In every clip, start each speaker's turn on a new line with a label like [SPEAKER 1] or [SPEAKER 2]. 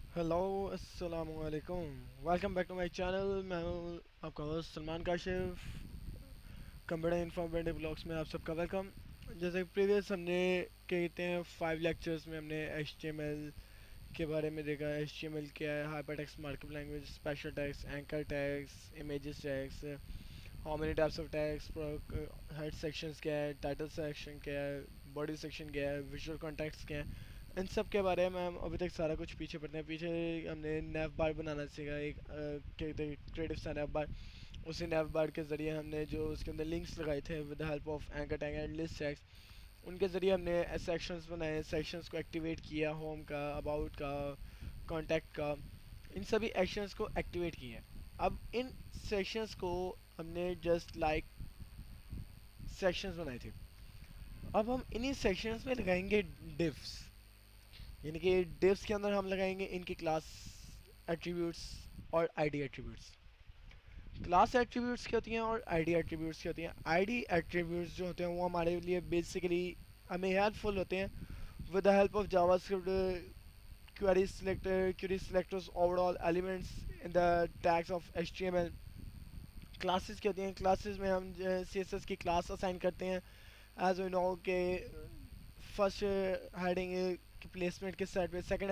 [SPEAKER 1] Hello अस्सलाम वालेकुम। Welcome back to my channel. मैं हूँ आपका host Salman Kashif. Computer informative blogs में आप सबका वेलकम। जैसे प्रीवियस हमने कहते हैं 5 लेक्चर्स में हमने एचटीएमएल के बारे में देखा। एचटीएमएल क्या है, hypertext markup language, special tags, anchor tags, images tags, how many types of tags, head sections क्या है, टाइटल सेक्शन क्या है, बॉडी सेक्शन क्या है, विजुअल कॉन्टेक्स्ट क्या है, इन सब के बारे में हम अभी तक सारा कुछ पीछे पढ़ते हैं। पीछे हमने नैव बार बनाना सीखा, एक क्रिएटिव सा नैव बार। उसी नैव बार के ज़रिए हमने जो उसके अंदर लिंक्स लगाए थे with the help of anchor tag and list tags, उनके ज़रिए हमने सेक्शंस बनाए, सेक्शंस को एक्टिवेट किया, होम का, अबाउट का, कॉन्टैक्ट का, इन सभी एक्शंस को एक्टिवेट किए। अब इन सेक्शंस को हमने जस्ट लाइक सेक्शंस बनाए थे। अब हम इन्हीं सेक्शंस में लगाएंगे डिव्स, यानी कि डिव्स के अंदर हम लगाएंगे इनकी क्लास एट्रीब्यूट्स और आईडी एट्रीब्यूट्स। क्लास एट्रीब्यूट्स क्या होती हैं और आईडी एट्रीब्यूट्स क्या होती हैं? आईडी एट्रीब्यूट्स जो होते हैं वो हमारे लिए बेसिकली हमें हेल्पफुल होते हैं with the help of JavaScript query selectors overall elements in the tags of HTML। Classes क्या होती हैं? क्लासेस में हम CSS की क्लास असाइन करते हैं। एज वी नो के फर्स्ट हेडिंग की प्लेसमेंट किस साइड पे, सेकंड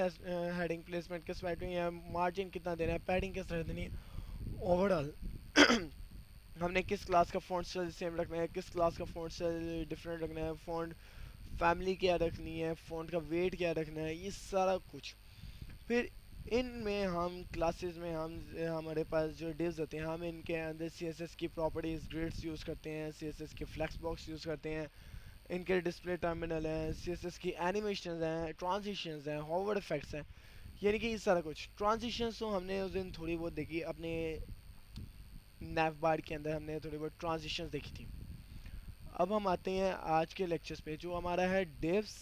[SPEAKER 1] हेडिंग प्लेसमेंट किस साइड पे, या मार्जिन कितना देना है, पैडिंग किस तरह देनी है, ओवरऑल हमने किस क्लास का फ़ॉन्ट स्टाइल सेम रखना है, किस क्लास का फ़ॉन्ट स्टाइल डिफरेंट रखना है, फ़ॉन्ट फैमिली क्या रखनी है, फ़ॉन्ट का वेट क्या रखना है, ये सारा कुछ। फिर इनमें हम क्लासेस में हम हमारे पास जो डिव्स होते हैं, हम इनके अंदर CSS की प्रॉपर्टीज़ ग्रिड्स यूज़ करते हैं, CSS के फ्लेक्स बॉक्स यूज़ करते हैं, इनके डिस्प्ले टर्मिनल हैं, CSS की एनिमेशन हैं, ट्रांजिशंस हैं, हॉवर इफेक्ट्स हैं, यानी कि ये सारा कुछ। ट्रांजिशंस तो हमने उस दिन थोड़ी बहुत देखी अपने नैव बार के अंदर, हमने थोड़ी बहुत ट्रांजिशंस देखी थी। अब हम आते हैं आज के लेक्चर्स पे, जो हमारा है डिव्स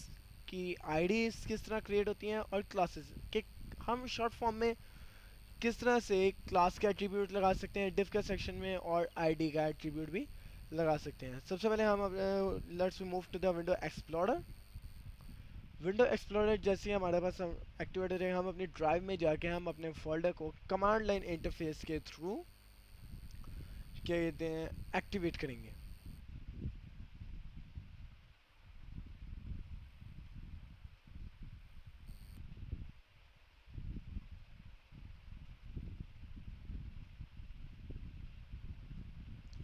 [SPEAKER 1] की आईडीज किस तरह क्रिएट होती हैं और क्लासेस के हम शॉर्ट फॉर्म में किस तरह से क्लास का एट्रीब्यूट लगा सकते हैं डिव के सेक्शन में और आईडी का एट्रीब्यूट भी लगा सकते हैं। सबसे पहले हम let's move to the window explorer. Window explorer जैसे ही हमारे पास हम एक्टिवेट हो जाएगा, हम अपनी ड्राइव में जाके हम अपने फोल्डर को कमांड लाइन इंटरफेस के थ्रू क्या कहते हैं एक्टिवेट करेंगे।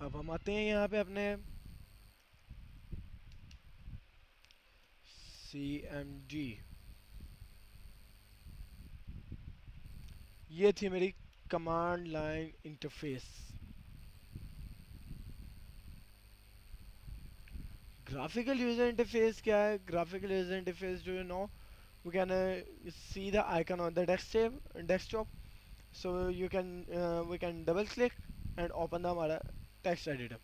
[SPEAKER 1] अब हम आते हैं यहाँ पे अपने CMD। ये थी मेरी command line interface. Graphical user interface क्या है? Graphical user interface, do you know, we can see the icon on the desktop, so you can we can double click and open the हमारा text editor.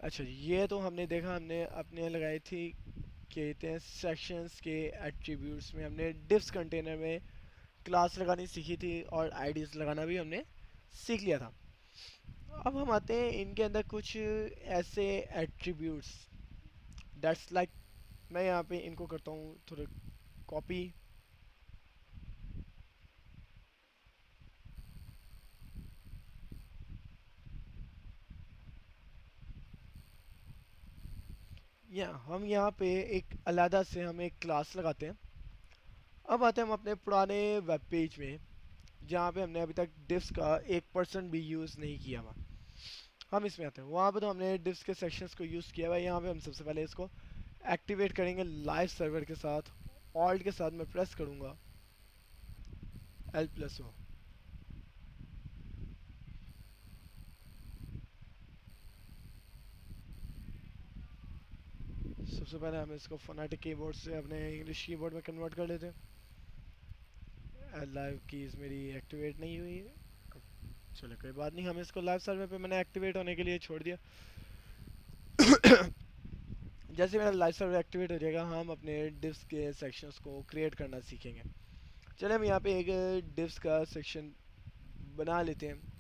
[SPEAKER 1] अच्छा, ये तो हमने देखा, हमने अपने लगाई थी कहते हैं सेक्शंस के एट्रीब्यूट्स में, हमने डिफ्स कंटेनर में क्लास लगानी सीखी थी और आईडीज लगाना भी हमने सीख लिया था। अब हम आते हैं इनके अंदर कुछ ऐसे एट्रीब्यूट्स दैट्स लाइक, मैं यहाँ पे इनको करता हूँ थोड़ा कॉपी। या हम यहाँ पे एक अलहदा से हम एक क्लास लगाते हैं। अब आते हैं हम अपने पुराने वेब पेज में, जहाँ पे हमने अभी तक डिफ्स का 1% भी यूज़ नहीं किया हुआ। हम इसमें आते हैं, वहाँ पे तो हमने डिफ्स के सेक्शंस को यूज़ किया हुआ है। यहाँ पे हम सबसे पहले इसको एक्टिवेट करेंगे लाइव सर्वर के साथ। ऑल्ट के साथ मैं प्रेस करूँगा L+O। सबसे पहले हम इसको फोनेटिक कीबोर्ड से अपने इंग्लिश कीबोर्ड में कन्वर्ट कर लेते हैं। लाइव कीज़ मेरी एक्टिवेट नहीं हुई है, चलो कोई बात नहीं, हम इसको लाइव सर्वर पे मैंने एक्टिवेट होने के लिए छोड़ दिया। जैसे मेरा लाइव सर्वर एक्टिवेट हो जाएगा, हम अपने डिव्स के सेक्शंस को क्रिएट करना सीखेंगे। चलिए हम यहाँ पे एक डिव्स का सेक्शन बना लेते हैं।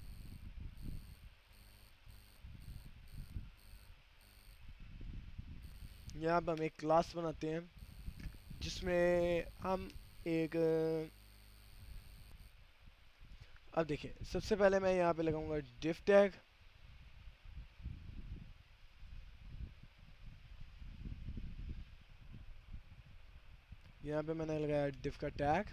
[SPEAKER 1] यहाँ पे हम एक क्लास बनाते हैं जिसमें हम एक अब देखिए सबसे पहले मैं यहाँ पे लगाऊंगा div टैग। यहाँ पे मैंने लगाया div का टैग।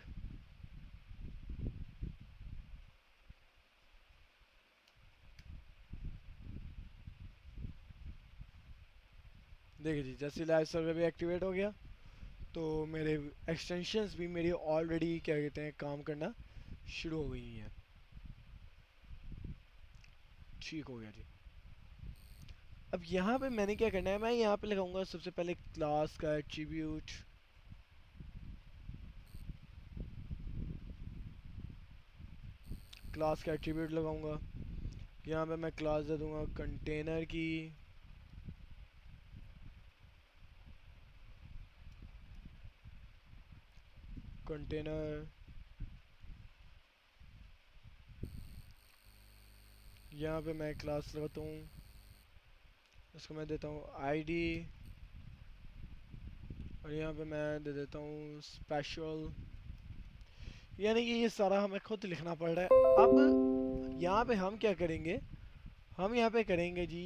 [SPEAKER 1] देखिए जी जैसे लाइव सर्वर भी एक्टिवेट हो गया तो मेरे एक्सटेंशंस भी मेरी ऑलरेडी क्या कहते हैं काम करना शुरू हो गई हैं। ठीक हो गया जी। अब यहाँ पे मैंने क्या करना है, मैं यहाँ पे लगाऊंगा सबसे पहले क्लास का एट्रीब्यूट। क्लास का एट्रीब्यूट लगाऊंगा। यहाँ पे मैं क्लास दे दूंगा कंटेनर की। कंटेनर यहाँ पे मैं क्लास लगाता हूँ, इसको मैं देता हूँ आईडी। और यहाँ पे मैं दे देता हूँ स्पेशल। यानी कि ये सारा हमें खुद लिखना पड़ रहा है। अब यहाँ पे हम क्या करेंगे, हम यहाँ पे करेंगे जी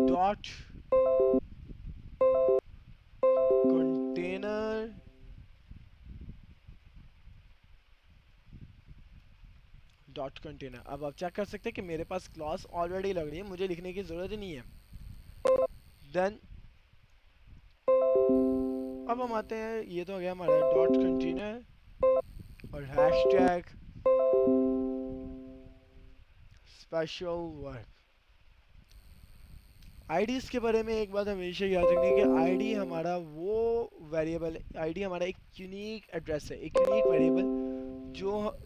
[SPEAKER 1] डॉट कंटेनर डॉट कंटेनर। अब आप चेक कर सकते हैं कि मेरे पास क्लास ऑलरेडी लग रही है, मुझे लिखने की ज़रूरत ही नहीं है। देन अब हम आते हैं, ये तो हो गया हमारा डॉट कंटेनर और हैशटैग स्पेशल वर्क। आईडीज़ के बारे में एक बात हमेशा याद रखनी है कि आईडी हमारा वो वेरिएबल, आईडी हमारा एक यूनिक एड्रेस है, एक यूनिक वेरिएबल जो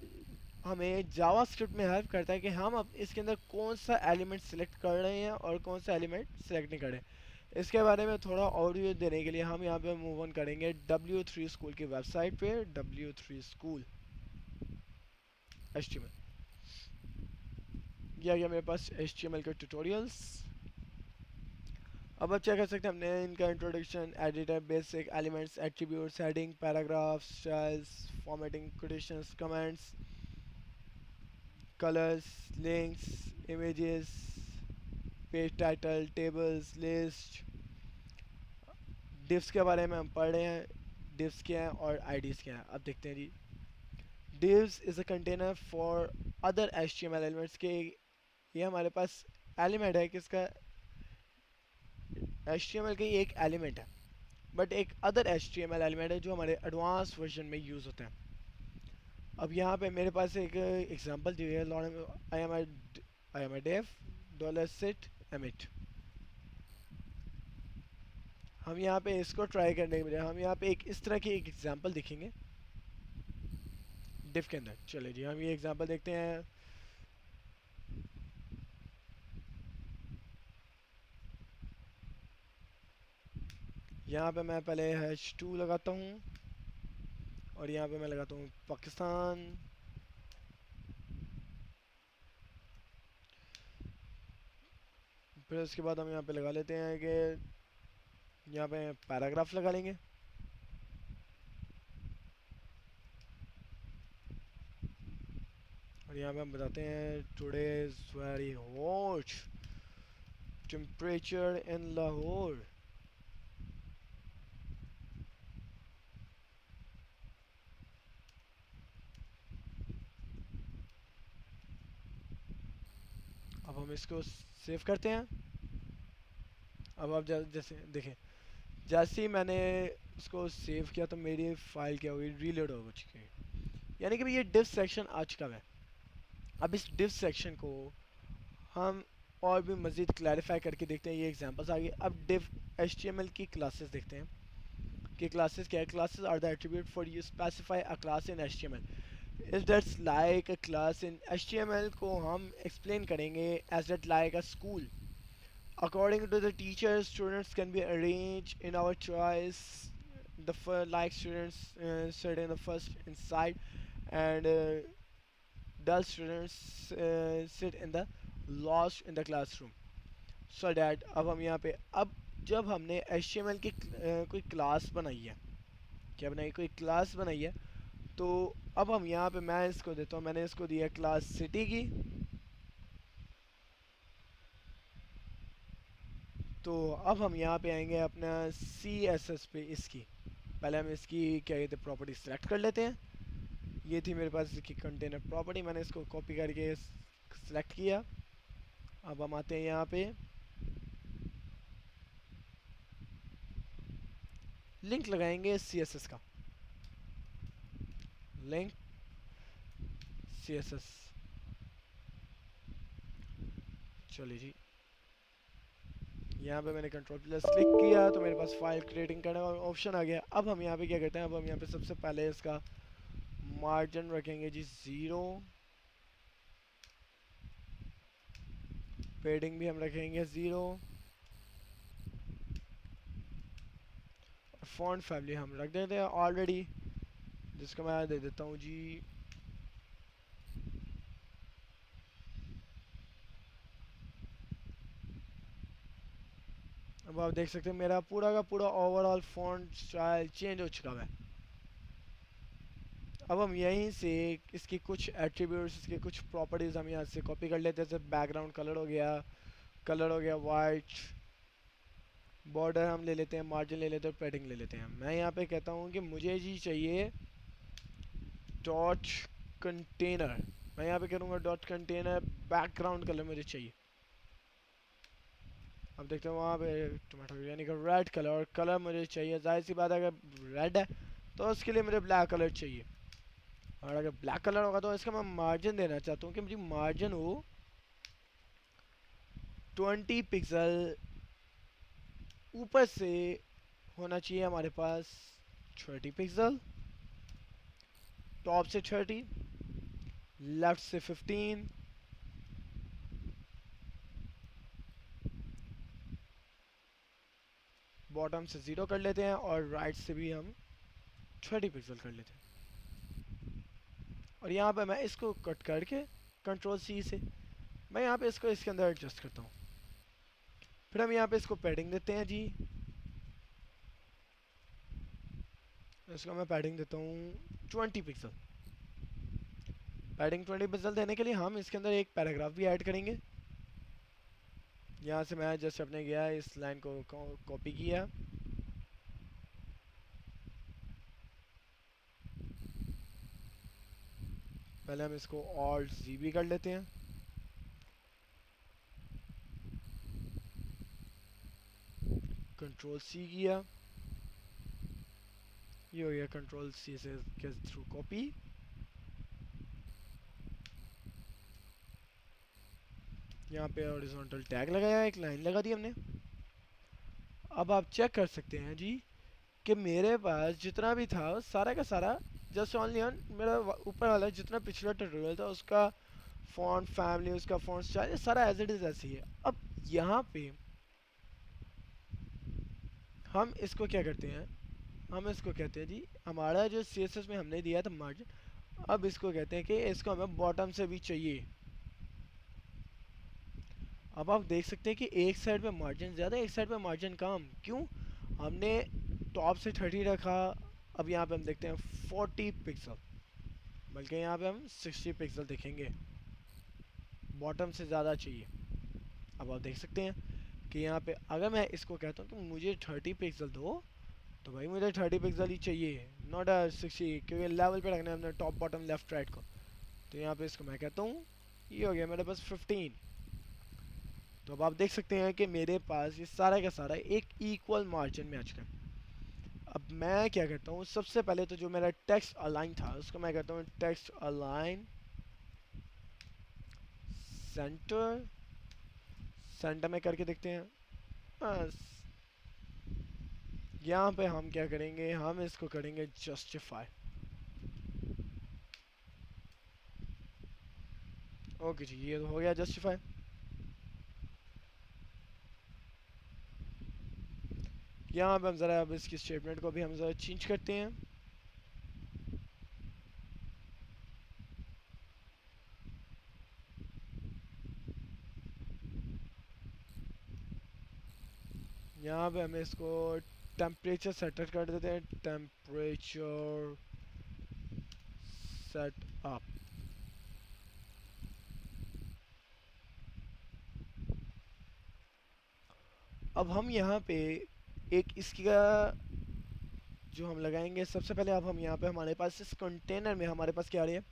[SPEAKER 1] हमें जावास्क्रिप्ट में हेल्प करता है कि हम अब इसके अंदर कौन सा एलिमेंट सेलेक्ट कर रहे हैं और कौन सा एलिमेंट सेलेक्ट नहीं कर रहे हैं। इसके बारे में थोड़ा ऑडियो देने के लिए हम यहाँ पे मूव ऑन करेंगे W3 स्कूल की वेबसाइट पे। W3 स्कूल HTML, ये आ गया मेरे पास HTML के ट्यूटोरियल्स। अब आप चेक कर सकते हैं हमने इनका introduction, editor, basic elements, attributes, heading, paragraphs, styles, formatting, quotations, comments, colours, links, images, page title, tables, list, divs के बारे में हम पढ़ रहे हैं। डिव्स क्या है और आईडीज क्या है, अब देखते हैं जी। Divs is a container for other HTML elements के, ये हमारे पास एलिमेंट है किसका, HTML का ही एक एलिमेंट है, बट एक अदर HTML एलिमेंट है जो हमारे एडवांस वर्जन में यूज़ होते हैं। अब यहाँ पे मेरे पास एक एग्जांपल दी हुई है, I am a dev dollar sit amet. हम यहाँ पे इसको ट्राई करने के बजाय हम यहाँ पे एक इस तरह की एक एग्जांपल देखेंगे डिफ के अंदर। चलिए जी हम ये एग्जांपल देखते हैं। यहाँ पे मैं पहले h2 लगाता हूँ और यहाँ पे मैं लगाता हूँ पाकिस्तान। फिर उसके बाद हम यहाँ पे लगा लेते हैं कि यहाँ पे पैराग्राफ लगा लेंगे। और यहाँ पे हम बताते हैं today is very hot temperature in Lahore. अब हम इसको सेव करते हैं। अब आप जैसे देखें, जैसे ही मैंने उसको सेव किया तो मेरी फाइल क्या हुई, रीलोड हो चुकी है। यानी कि भाई ये डिव सेक्शन आ चुका है। अब इस डिव सेक्शन को हम और भी मज़ीद क्लैरिफाई करके देखते हैं। ये एग्जांपल्स आ गए। अब डिव HTML की क्लासेस देखते हैं कि क्लासेस क्या है। Classes are the attribute for you specify a class in HTML is that's like a class in HTML को हम एक्सप्लेन करेंगे as that like a school. According to the teachers, students can be arranged in our choice. Like students sit in the first inside, and dull students sit in the lost in the classroom. So that अब हम यहाँ पे अब जब हमने HTML की कोई class बनाई है, क्या बनाई, कोई क्लास बनाई है, तो अब हम यहाँ पे मैं इसको देता हूँ, मैंने इसको दिया क्लास सिटी की। तो अब हम यहाँ पे आएंगे अपना CSS पे इसकी। पहले हम इसकी क्या कहते हैं प्रॉपर्टी सेलेक्ट कर लेते हैं। ये थी मेरे पास इसकी कंटेनर प्रॉपर्टी, मैंने इसको कॉपी करके सेलेक्ट किया। अब हम आते हैं यहाँ पे लिंक लगाएंगे CSS का, लिंक CSS। चलिए जी, यहाँ पे मैंने कंट्रोल प्लस क्लिक किया तो मेरे पास फाइल क्रिएटिंग करने का ऑप्शन आ गया। अब हम यहाँ पे क्या करते हैं, अब हम यहाँ पे सबसे पहले इसका मार्जिन रखेंगे जी 0, पेडिंग भी हम रखेंगे 0, और फॉन्ट फैमिली हम रख देते हैं ऑलरेडी, जिसको मैं दे देता हूँ जी अब आप देख सकते हैं मेरा पूरा का पूरा ओवरऑल फॉन्ट स्टाइल चेंज हो चुका है। अब हम यहीं से इसकी कुछ एट्रीब्यूट्स, इसके कुछ प्रॉपर्टीज़ हम यहाँ से कॉपी कर लेते हैं। जैसे बैकग्राउंड कलर हो गया वाइट, बॉर्डर हम ले लेते हैं, मार्जिन ले लेते हैं, पैडिंग ले लेते हैं। मैं यहाँ पे कहता हूँ कि मुझे जी चाहिए डॉट कंटेनर। मैं यहाँ पे करूँगा डॉट कंटेनर बैकग्राउंड कलर मुझे चाहिए। अब देखते हैं वहाँ पे टोमेटो यानी कि रेड कलर, और कलर मुझे चाहिए, जाहिर सी बात है अगर रेड है तो उसके लिए मुझे ब्लैक कलर चाहिए। और अगर ब्लैक कलर होगा तो इसका मैं मार्जिन देना चाहता हूँ कि मुझे मार्जिन हो 20 पिक्सल, ऊपर से होना चाहिए हमारे पास 30 पिक्सल, टॉप से 30, लेफ्ट से 15, बॉटम से 0 कर लेते हैं, और राइट से भी हम 30 पिक्सल कर लेते हैं। और यहाँ पे मैं इसको कट करके कंट्रोल C से मैं यहाँ पे इसको इसके अंदर एडजस्ट करता हूँ। फिर हम यहाँ पे इसको पैडिंग देते हैं जी, इसको मैं पैडिंग देता हूँ 20 पिक्सल। पैडिंग 20 पिक्सल देने के लिए हम इसके अंदर एक पैराग्राफ भी ऐड करेंगे। यहाँ से मैं जैसे अपने गया इस लाइन को कॉपी किया, पहले हम इसको ऑल्ट Z भी कर लेते हैं। कंट्रोल C किया, ये हो गया कंट्रोल C से के थ्रू कॉपी। यहाँ पे हॉरिजॉन्टल टैग लगाया, एक लाइन लगा दी हमने। अब आप चेक कर सकते हैं जी कि मेरे पास जितना भी था सारा का सारा जस्ट ओनली ऑन मेरा ऊपर वाला जितना पिछला ट्यूटोरियल था उसका फॉन्ट फैमिली, उसका फॉन्ट स्टाइल सारा एज इट इज ऐसे ही है। अब यहाँ पे हम इसको क्या करते हैं, हम इसको कहते हैं जी हमारा जो CSS में हमने दिया था मार्जिन, अब इसको कहते हैं कि इसको हमें बॉटम से भी चाहिए। अब आप देख सकते हैं कि एक साइड पे मार्जिन ज़्यादा, एक साइड पे मार्जिन कम, क्यों? हमने टॉप से 30 रखा, अब यहाँ पे हम देखते हैं 40 पिक्सल, बल्कि यहाँ पे हम 60 पिक्सल देखेंगे, बॉटम से ज़्यादा चाहिए। अब आप देख सकते हैं कि यहाँ पे अगर मैं इसको कहता हूँ कि मुझे 30 पिक्सल दो, तो भाई मुझे 30 पिक्सल ही चाहिए, नॉट 60, क्योंकि लेवल पे रखना है हमने टॉप बॉटम लेफ्ट राइट को। तो यहाँ पे इसको मैं कहता हूँ, ये हो गया मेरे पास 15। तो अब आप देख सकते हैं कि मेरे पास ये सारा का सारा एक इक्वल मार्जिन में आ चुका है। अब मैं क्या करता हूँ, सबसे पहले तो जो मेरा टेक्स्ट अलाइन था उसको मैं कहता हूँ टेक्स्ट अलाइन सेंटर, सेंटर में करके देखते हैं। बस यहाँ पे हम क्या करेंगे, हम इसको करेंगे जस्टिफाई। ओके जी, ये तो हो गया जस्टिफाई। यहाँ पे हम ज़रा अब इसकी स्टेटमेंट को भी हम ज़रा चेंज करते हैं। यहाँ पे हमें इसको टेम्परेचर सेट कर देते हैं, टेम्परेचर सेट अप। अब हम यहाँ पे एक इसका जो हम लगाएंगे, सबसे पहले अब हम यहाँ पे हमारे पास इस कंटेनर में हमारे पास क्या आ रही है,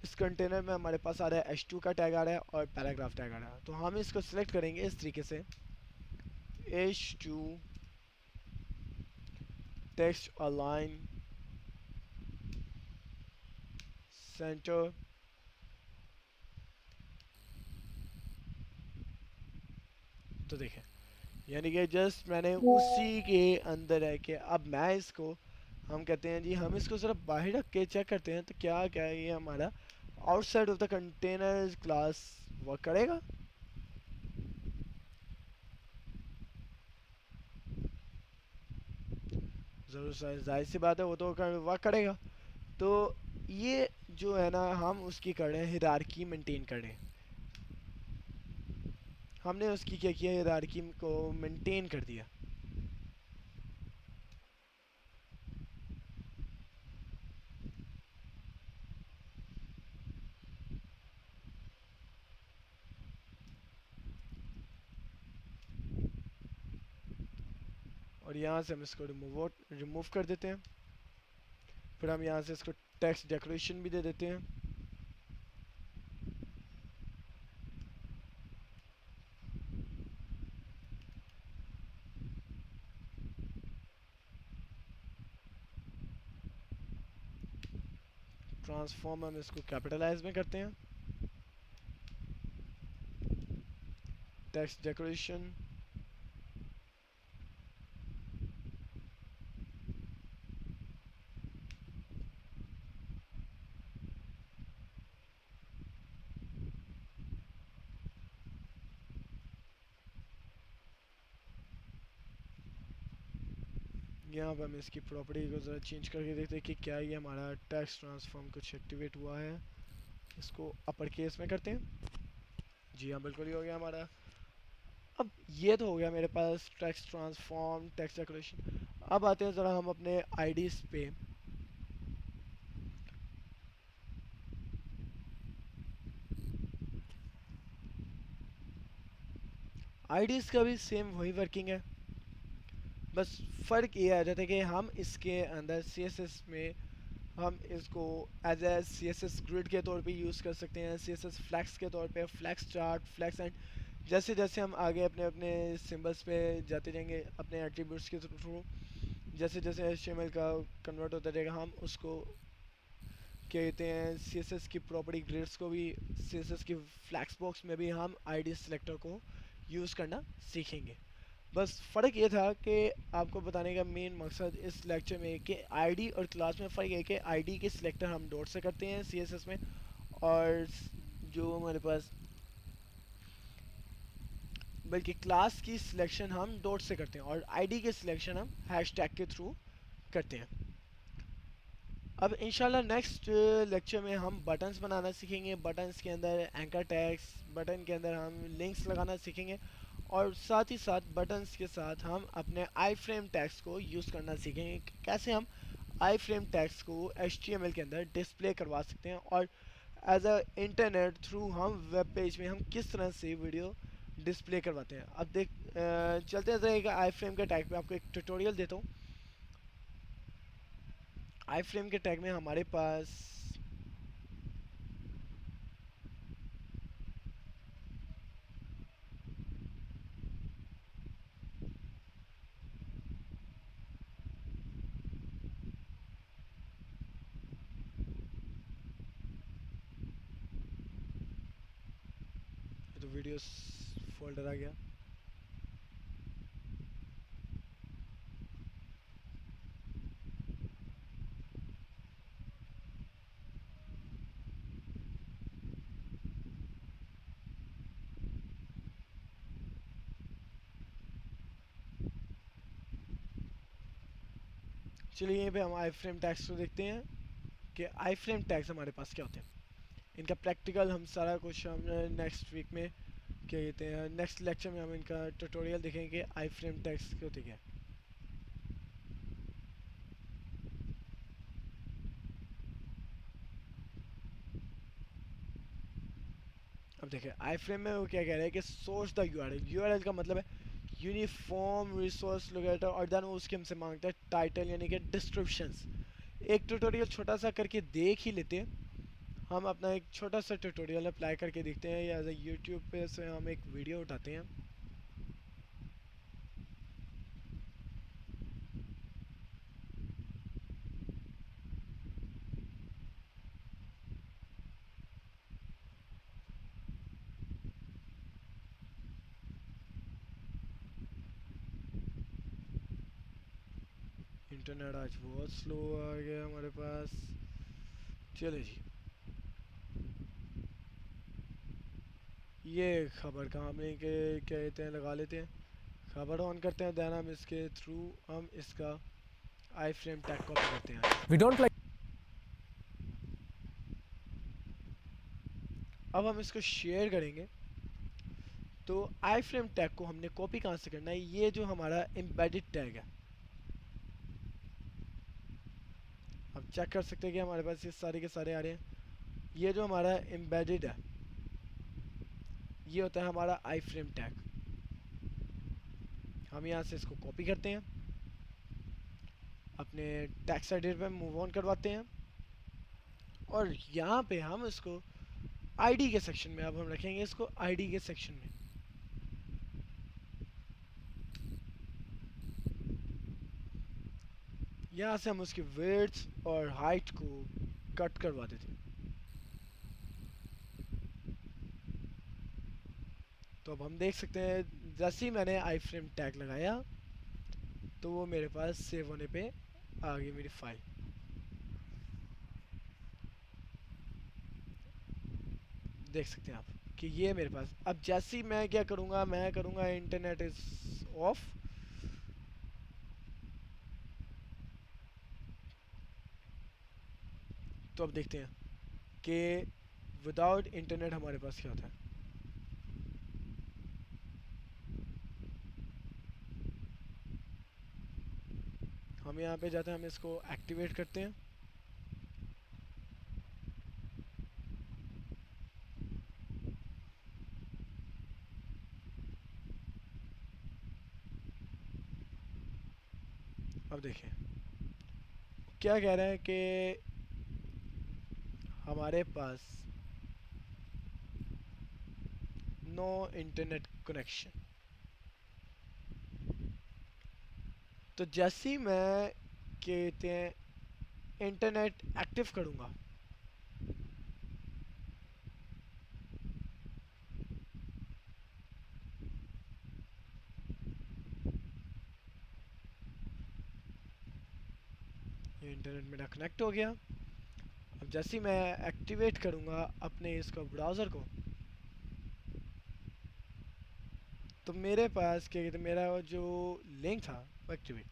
[SPEAKER 1] इस कंटेनर में हमारे पास आ रहा है h2 का टैग आ रहा है और पैराग्राफ टैग आ रहा है। तो हम इसको सिलेक्ट करेंगे इस तरीके से, h2 टेक्स्ट अलाइन सेंटर। तो देखें, यानी कि जस्ट मैंने उसी के अंदर है कि अब मैं इसको, हम कहते हैं जी हम इसको सिर्फ बाहर रख के चेक करते हैं तो क्या क्या ये हमारा outside of the container class work करेगा। ज़रूर जाहिर सी बात है वो तो वर्क करेगा। तो ये जो है ना हम उसकी कर रहे हैं हिरारकी मेंटेन कर रहे हैं, हमने उसकी क्या किया, हिरारकी को मेंटेन कर दिया। और यहाँ से हम इसको रिमूव कर देते हैं। फिर हम यहाँ से इसको टेक्स्ट डेकोरेशन भी दे देते हैं। ट्रांसफॉर्म हम इसको कैपिटलाइज में करते हैं। टेक्स्ट डेकोरेशन, यहाँ पर हम इसकी प्रॉपर्टी को ज़रा चेंज करके देखते हैं कि क्या ये हमारा टेक्स्ट ट्रांसफॉर्म कुछ एक्टिवेट हुआ है। इसको अपर केस में करते हैं। जी हाँ, बिल्कुल ही हो गया हमारा। अब ये तो हो गया मेरे पास टेक्स्ट ट्रांसफॉर्म, टेक्स्ट डेकोरेशन। अब आते हैं ज़रा हम अपने आईडीज़ पे। आईडीज़ का भी सेम वही वर्किंग है, बस फ़र्क ये आ जाता है कि हम इसके अंदर CSS में हम इसको एज ए CSS ग्रिड के तौर पे यूज़ कर सकते हैं, CSS फ्लैक्स के तौर पे, फ्लैक्स चार्ट, फ्लैक्स एंड जैसे जैसे हम आगे अपने अपने सिंबल्स पे जाते जाएंगे अपने एट्रीब्यूट्स के थ्रू, जैसे जैसे HTML का कन्वर्ट होता जाएगा हम उसको कहते हैं CSS की प्रॉपर्टी ग्रिड्स को भी, CSS की फ्लैक्स बॉक्स में भी हम ID सिलेक्टर को यूज़ करना सीखेंगे। बस फ़र्क ये था कि आपको बताने का मेन मकसद इस लेक्चर में कि आईडी और क्लास में फ़र्क है कि आईडी के सिलेक्टर हम डॉट से करते हैं सीएसएस में, और जो हमारे पास बल्कि क्लास की सिलेक्शन हम डॉट से करते हैं और आईडी के सिलेक्शन हम हैशटैग के थ्रू करते हैं। अब इंशाल्लाह नेक्स्ट लेक्चर में हम बटन्स बनाना सीखेंगे, बटन्स के अंदर एंकर टैग्स, बटन के अंदर हम लिंक्स लगाना सीखेंगे और साथ ही साथ बटन्स के साथ हम अपने आई फ्रेम टैग्स को यूज़ करना सीखेंगे। कैसे हम आई फ्रेम टैग्स को HTML के अंदर डिस्प्ले करवा सकते हैं और एज अ इंटरनेट थ्रू हम वेब पेज में हम किस तरह से वीडियो डिस्प्ले करवाते हैं। अब चलते रहेगा आई फ्रेम के टैग पे आपको एक ट्यूटोरियल देता हूँ। आई फ्रेम के टैग में हमारे पास तो वीडियोस फोल्डर आ गया। चलिए यहीं पे हम आई फ्रेम टैग्स को देखते हैं कि आई फ्रेम टैग्स हमारे पास क्या होते हैं। इनका प्रैक्टिकल हम सारा कुछ हम नेक्स्ट वीक में क्या कहते हैं नेक्स्ट लेक्चर में हम इनका ट्यूटोरियल देखेंगे आई फ्रेम टैग्स क्या होते हैं। देखिए आई फ्रेम में वो क्या कह रहा है कि सोर्स द यूआरएल, यूआरएल का मतलब है यूनिफॉर्म रिसोर्स लोकेटर, और देन उसके हमसे मांगता है टाइटल यानी कि डिस्क्रिप्शंस। एक ट्यूटोरियल छोटा सा करके देख ही लेते हैं। हम अपना एक छोटा सा ट्यूटोरियल अप्लाई करके देखते हैं, या यूट्यूब पे से हम एक वीडियो उठाते हैं। इंटरनेट आज बहुत स्लो आ गया हमारे पास। चले जी, ये खबर कहाँ नहीं के कहते हैं, लगा लेते हैं। खबर ऑन करते हैं, देन हम इसके थ्रू हम इसका आई फ्रेम टैग कॉपी करते हैं।
[SPEAKER 2] We don't like
[SPEAKER 1] अब हम इसको शेयर करेंगे। तो आई फ्रेम टैग को हमने कॉपी कहाँ से करना है, ये जो हमारा एम्बेडेड टैग है, हम चेक कर सकते हैं कि हमारे पास ये सारे के सारे आ रहे हैं। ये जो हमारा एम्बेडेड है, ये होता है हमारा आई फ्रेम टैग। हम यहाँ से इसको कॉपी करते हैं, अपने टेक्स्ट एडिटर पे मूव ऑन करवाते हैं, और यहाँ पे हम इसको आईडी के सेक्शन में, अब हम रखेंगे इसको आईडी के सेक्शन में। यहाँ से हम उसकी विड्थ और हाइट को कट करवा देते हैं। तो अब हम देख सकते हैं जैसे ही मैंने आई फ्रेम टैग लगाया तो वो मेरे पास सेव होने पे आ गई मेरी फाइल। देख सकते हैं आप कि ये मेरे पास, अब जैसे ही मैं क्या करूँगा, मैं करूँगा इंटरनेट इज ऑफ। तो अब देखते हैं कि विदाउट इंटरनेट हमारे पास क्या होता है। हम यहाँ पे जाते हैं, हम इसको एक्टिवेट करते हैं। अब देखें क्या कह रहा है कि हमारे पास नो इंटरनेट कनेक्शन। तो जैसे ही मैं कहते हैं इंटरनेट एक्टिव करूँगा, ये इंटरनेट मेरा कनेक्ट हो गया। अब जैसे ही मैं एक्टिवेट करूँगा अपने इसको ब्राउज़र को, तो मेरे पास क्या कहते हैं, मेरा जो लिंक था वो एक्टिवेट।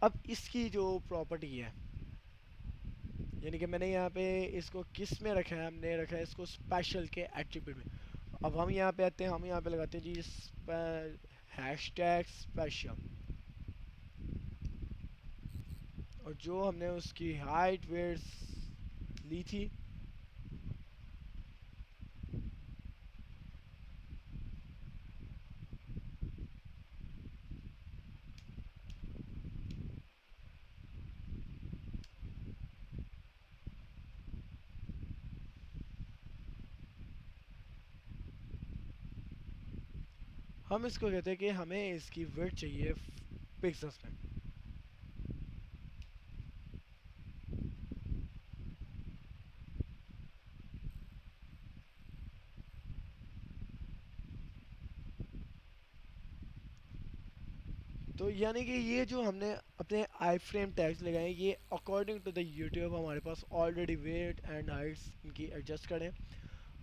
[SPEAKER 1] अब इसकी जो प्रॉपर्टी है, यानी कि मैंने यहाँ पे इसको किस में रखा है, हमने रखा है इसको स्पेशल के एट्रीब्यूट में। अब हम यहाँ पे आते हैं, हम यहाँ पे लगाते हैं जी हैशटैग स्पेशल, और जो हमने उसकी हाइट विड्थ ली थी हम इसको कहते हैं कि हमें इसकी विड्थ चाहिए पिक्सेल्स में। तो यानी कि ये जो हमने अपने आई फ्रेम टैग्स लगाए, ये अकॉर्डिंग टू द यूट्यूब हमारे पास ऑलरेडी वेट एंड हाइट्स इनकी एडजस्ट करें।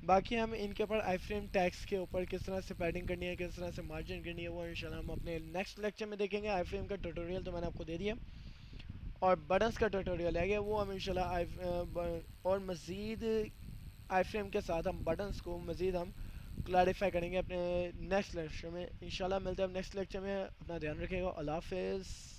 [SPEAKER 1] बाकी हम इनके ऊपर आई फ्रेम टैग्स के ऊपर किस तरह से पैडिंग करनी है, किस तरह से मार्जिन करनी है, वो इंशाल्लाह हम अपने नेक्स्ट लेक्चर में देखेंगे। आई फ्रेम का ट्यूटोरियल तो मैंने आपको दे दिया, और बटन्स का ट्यूटोरियल है वो हम इंशाल्लाह और मज़ीद आई फ्रेम के साथ हम बटन्स को मज़ीद हम क्लैरिफाई करेंगे अपने नेक्स्ट लेक्चर में। इंशाल्लाह मिलते हैं नेक्स्ट लेक्चर में। अपना ध्यान रखिएगा। अल्लाह हाफ़िज़।